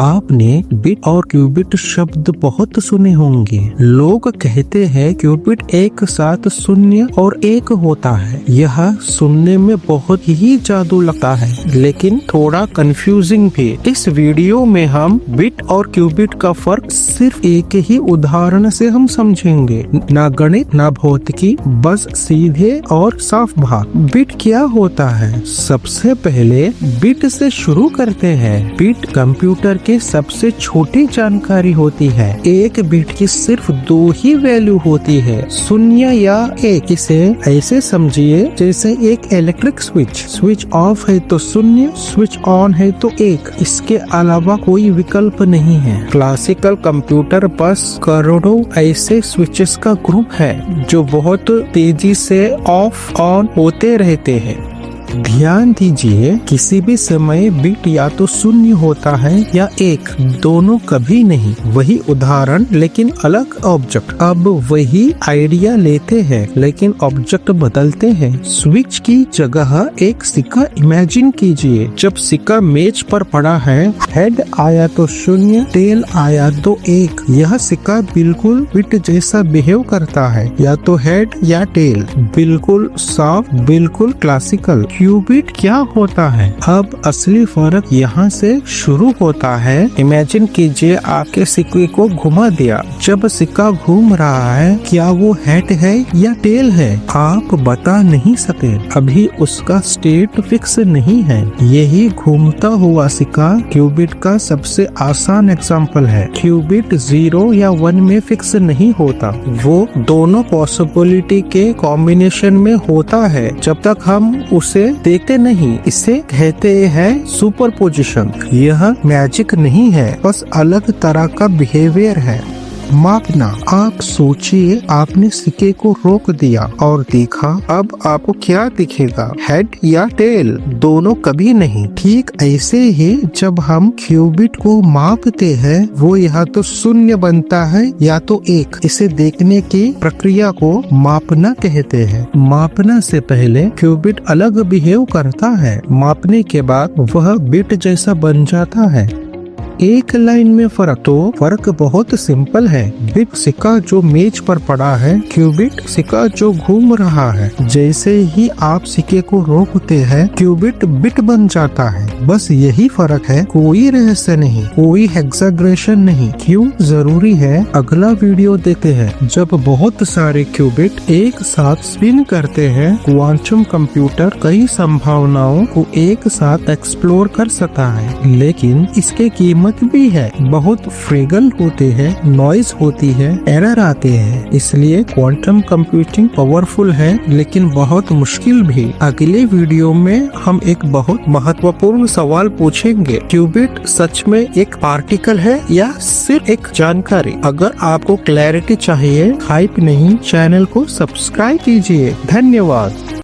आपने बिट और क्यूबिट शब्द बहुत सुने होंगे। लोग कहते हैं क्यूबिट एक साथ शून्य और एक होता है। यह सुनने में बहुत ही जादू लगता है, लेकिन थोड़ा कंफ्यूजिंग भी। इस वीडियो में हम बिट और क्यूबिट का फर्क सिर्फ एक ही उदाहरण से हम समझेंगे। ना गणित ना भौतिकी, बस सीधे और साफ बात। बिट क्या होता है? सबसे पहले बिट से शुरू करते हैं। बिट कंप्यूटर के सबसे छोटी जानकारी होती है। एक बिट की सिर्फ 2 ही वैल्यू होती है, 0 या 1। इसे ऐसे समझिए जैसे एक इलेक्ट्रिक स्विच ऑफ है तो 0, स्विच ऑन है तो 1। इसके अलावा कोई विकल्प नहीं है। क्लासिकल कंप्यूटर बस करोड़ों ऐसे स्विचेस का ग्रुप है जो बहुत तेजी से ऑफ ऑन होते रहते हैं। ध्यान दीजिए, किसी भी समय बिट या तो 0 होता है या 1, दोनों कभी नहीं। वही उदाहरण लेकिन अलग ऑब्जेक्ट। अब वही आइडिया लेते हैं लेकिन ऑब्जेक्ट बदलते हैं। स्विच की जगह एक सिक्का इमेजिन कीजिए। जब सिक्का मेज पर पड़ा है, हेड आया तो 0, टेल आया तो 1। यह सिक्का बिल्कुल बिट जैसा बिहेव करता है, या तो हेड या टेल। बिल्कुल साफ, बिल्कुल क्लासिकल। क्यूबिट क्या होता है? अब असली फर्क यहाँ से शुरू होता है। इमेजिन कीजिए आपके सिक्के को घुमा दिया। जब सिक्का घूम रहा है, क्या वो हेड है या टेल है? आप बता नहीं सकते। अभी उसका स्टेट फिक्स नहीं है। यही घूमता हुआ सिक्का क्यूबिट का सबसे आसान एग्जाम्पल है। क्यूबिट 0 या 1 में फिक्स नहीं होता, वो दोनों पॉसिबिलिटी के कॉम्बिनेशन में होता है। जब तक हम उसे देखते नहीं, इसे कहते हैं सुपरपोजिशन। यह मैजिक नहीं है, बस अलग तरह का बिहेवियर है। मापना। आप सोचिए, आपने सिक्के को रोक दिया और देखा। अब आपको क्या दिखेगा, हेड या टेल? दोनों कभी नहीं। ठीक ऐसे ही जब हम क्यूबिट को मापते हैं, वो या तो 0 बनता है या तो 1। इसे देखने की प्रक्रिया को मापना कहते हैं। मापना से पहले क्यूबिट अलग बिहेव करता है, मापने के बाद वह बिट जैसा बन जाता है। एक लाइन में फर्क। तो फर्क बहुत सिंपल है। बिट सिक्का जो मेज पर पड़ा है, क्यूबिट सिक्का जो घूम रहा है। जैसे ही आप सिक्के को रोकते हैं, क्यूबिट बिट बन जाता है। बस यही फर्क है, कोई रहस्य नहीं, कोई एग्जैगरेशन नहीं। क्यों जरूरी है? अगला वीडियो देखते हैं। जब बहुत सारे क्यूबिट एक साथ स्पिन करते हैं, क्वांटम कंप्यूटर कई संभावनाओं को एक साथ एक्सप्लोर कर सकता है। लेकिन इसके कीमत भी है। बहुत फ्रेगल होते हैं, नॉइज होती है, एरर आते हैं। इसलिए क्वांटम कंप्यूटिंग पावरफुल है लेकिन बहुत मुश्किल भी। अगले वीडियो में हम एक बहुत महत्वपूर्ण सवाल पूछेंगे, क्यूबिट सच में एक पार्टिकल है या सिर्फ एक जानकारी? अगर आपको क्लैरिटी चाहिए, हाइप नहीं, चैनल को सब्सक्राइब कीजिए। धन्यवाद।